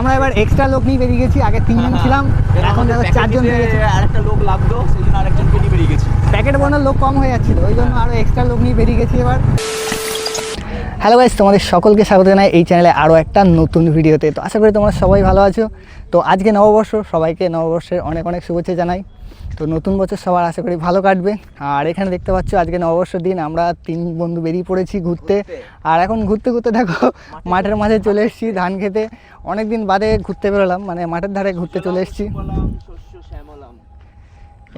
আমরা এবার এক্সট্রা লোক নিয়ে বেরিয়ে গেছি, আগে 3 জন ছিলাম, এখন দেখো 4 জন হয়ে গেছে। আরেকটা লোক লাগতো, সেই জন্য আরেকজনকে নিয়ে বেরিয়ে গেছি। প্যাকেট বানানোর লোক কম হয়ে যাচ্ছিল, ওই জন্য আরো এক্সট্রা লোক নিয়ে বেরিয়ে গেছি এবার। হ্যালো গাইস, তোমাদের সকলকে স্বাগত জানাই এই চ্যানেলে আরও একটা নতুন ভিডিওতে। তো আশা করি তোমরা সবাই ভালো আছো। তো আজকে নববর্ষ, সবাইকে নববর্ষের অনেক অনেক শুভেচ্ছা জানাই। তো নতুন বছর সবার আশা করি ভালো কাটবে। আর এখানে দেখতে পাচ্ছ আজকে নববর্ষের দিন আমরা 3 বন্ধু বেরিয়ে পড়েছি ঘুরতে। আর এখন ঘুরতে ঘুরতে দেখো মাঠের মাঝে চলে এসেছি ধান খেতে। অনেক দিন বাদে ঘুরতে বেরোলাম, মানে মাঠের ধারে ঘুরতে চলে এসেছি।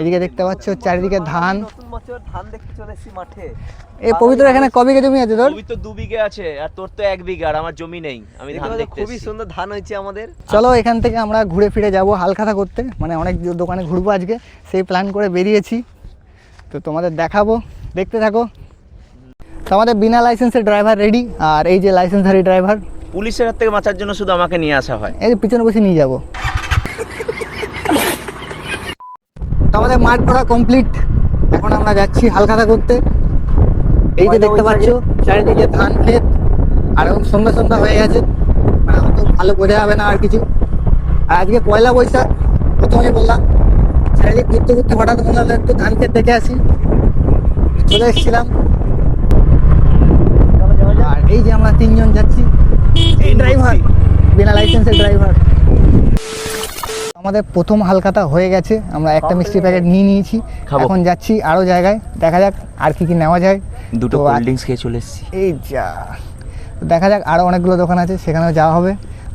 এদিকে দেখতে পাচ্ছ চারিদিকে ধান। নতুন বছর ধান দেখতে চলে এসেছি মাঠে। এই পবিত্র এখানে ক বিঘা জমি আছে তোর? পবিত্র 2 বিঘা আছে, আর তোর তো 1 বিঘা, আর আমার জমি নেই। আমি ধান দেখতে খুবই সুন্দর ধান হয়েছে আমাদের। চলো এখান থেকে আমরা ঘুরে ফিরে যাব হালখাতা করতে, মানে অনেক দোকানে ঘুরবো আজকে, সেই প্ল্যান করে বেরিয়েছি। তো তোমাদের দেখাবো, দেখতে থাকো। তো আমাদের বিনা লাইসেন্সের ড্রাইভার রেডি, আর এই যে লাইসেন্সধারী ড্রাইভার। পুলিশের হাত থেকে বাঁচার জন্য শুধু আমাকে নিয়ে আসা হয়। এই যে পিছনে বসে নিয়ে যাবো। তো আমাদের মাঠ ঘোরা কমপ্লিট, এখন আমরা যাচ্ছি হালখাতা করতে। এই যে দেখতে পাচ্ছ চারিদিকে ধান ক্ষেত, আর এখন সন্ধ্যা সন্ধ্যা হয়ে গেছে, মানে এখন তো ভালো বোঝা যাবে না আর কিছু। আর আজকে পয়লা বৈশাখ, প্রথমে বললাম চারিদিকে ঘুরতে ঘুরতে হঠাৎ মনে হলো একটু ধান ক্ষেত দেখে আসি, চলে এসেছিলাম। আর এই যে আমরা 3 জন যাচ্ছি, এই ড্রাইভার বিনা লাইসেন্সের ড্রাইভার। আমাদের প্রথম হালখাতা হয়ে গেছে, আমরা একটা মিষ্টি প্যাকেট নিয়ে নিয়েছি, এখন যাচ্ছি আরো জায়গায়, দেখা যাক আর কি কি নেওয়া যায়। দুটো কোল্ড ড্রিঙ্কস খেয়ে চলে এসেছি। এই যা, দেখা যাক, আরো অনেকগুলো দোকান আছে, সেখানেও যাওয়া হবে।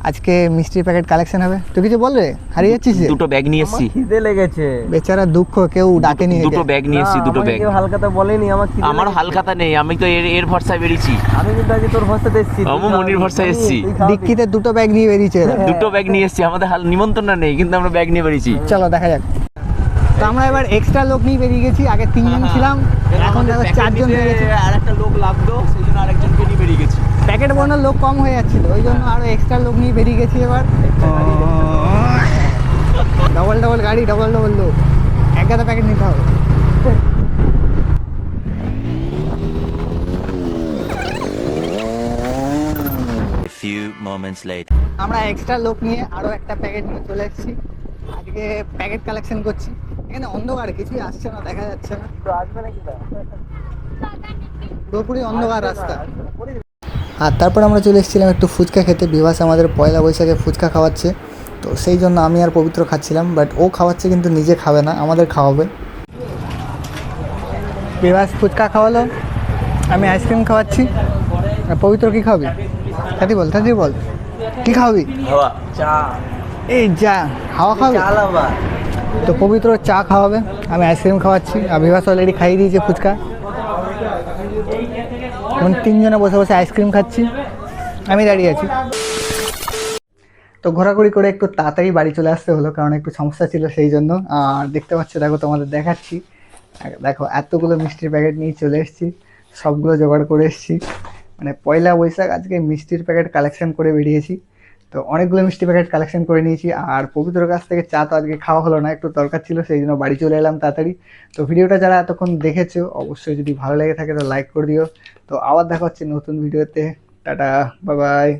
আজকে মিষ্টির প্যাকেট কালেকশন হবে। তুই কিছু বল রে, হারিয়ে যাচ্ছিস? দুটো ব্যাগ নিয়ে এসেছি। খিদে লেগেছে, বেচারা দুঃখ, কেউ ডাকেনি। দুটো ব্যাগ নিয়ে এসেছি, দুটো ব্যাগ। কেউ হালখাতা বলেনি আমার হালখাতা নেই, আমি তো এর ভরসায় বেরিয়েছি। আমি কিন্তু আগে তোর ভরসাতে এসেছি, আমি মনির ভরসায় এসেছি। ডিক্কিতে দুটো ব্যাগ নিয়ে বেরিয়েছে এরা। দুটো ব্যাগ নিয়ে এসেছি, আমাদের নিমন্ত্রণ নেই, কিন্তু আমরা ব্যাগ নিয়ে বেরিয়েছি। চলো দেখা যাক। তো আমরা এবার এক্সট্রা লোক নিয়ে বেরিয়ে গেছি, আগে 3 জন ছিলাম, এখন দেখো 4 জন হয়ে গেছে। আরেকটা লোক লাগতো, সেই জন্য আরেকজনকে নিয়ে বেরিয়ে গেছি। প্যাকেট বানানোর লোক কম হয়ে যাচ্ছিল, ওই জন্য আরো এক্সট্রা লোক নিয়ে বেরিয়ে গেছি এবার। ডবল ডবল গাড়ি, ডবল ডবল লোক, এক গাদা প্যাকেট নিতে হবে। আমরা এক্সট্রা লোক নিয়ে আরো একটা প্যাকেট নিয়ে চলে এসেছি, আজকে প্যাকেট কালেকশন করছি। এখানে অন্ধকার, কিছুই আসছে না, দেখা যাচ্ছে না, পুরোপুরি অন্ধকার রাস্তা। আর তারপর আমরা চলে এসেছিলাম একটু ফুচকা খেতে। বিভাস আমাদের পয়লা বৈশাখে ফুচকা খাওয়াচ্ছে, তো সেই জন্য আমি আর পবিত্র খাচ্ছিলাম, বাট ও খাওয়াচ্ছে কিন্তু নিজে খাবে না, আমাদের খাওয়াবে। বিভাস ফুচকা খাওয়ালো, আমি আইসক্রিম খাওয়াচ্ছি। আর পবিত্র কি খাবি? তাড়াতাড়ি বল, তাড়াতাড়ি বল, কি খাওয়াবি? চা। এই যা, হাওয়া খাবে। তো পবিত্র চা খাওয়াবে, আমি আইসক্রিম খাওয়াচ্ছি, আর বিভাস অলরেডি খাইয়ে দিয়েছে ফুচকা। এখন 3 জনে বসে বসে আইসক্রিম খাচ্ছি, আমি দাঁড়িয়ে আছি। তো ঘোরাঘুরি করে একটু তাড়াতাড়ি বাড়ি চলে আসতে হলো, কারণ একটু সমস্যা ছিল সেই জন্য। আর দেখতে পাচ্ছ, দেখো তোমাদের দেখাচ্ছি, দেখো এতগুলো মিষ্টির প্যাকেট নিয়ে চলে এসেছি, সবগুলো জোগাড় করে এসেছি। মানে পয়লা বৈশাখ আজকে মিষ্টির প্যাকেট কালেকশন করে বেরিয়েছি। তো অনেকগুলো মিষ্টি প্যাকেট কালেকশন করে নিয়েছি। আর পবিত্র কাছ থেকে চা তো আজকে খাওয়া হলো না, একটু দরকার ছিল, সেই জন্য বাড়ি চলে এলাম তাড়াতাড়ি। তো ভিডিওটা যারা এতক্ষণ দেখেছো, অবশ্যই যদি ভালো লেগে থাকে তো লাইক করে দিও। তো আবার দেখা হচ্ছে নতুন ভিডিওতে। Tata, bye bye.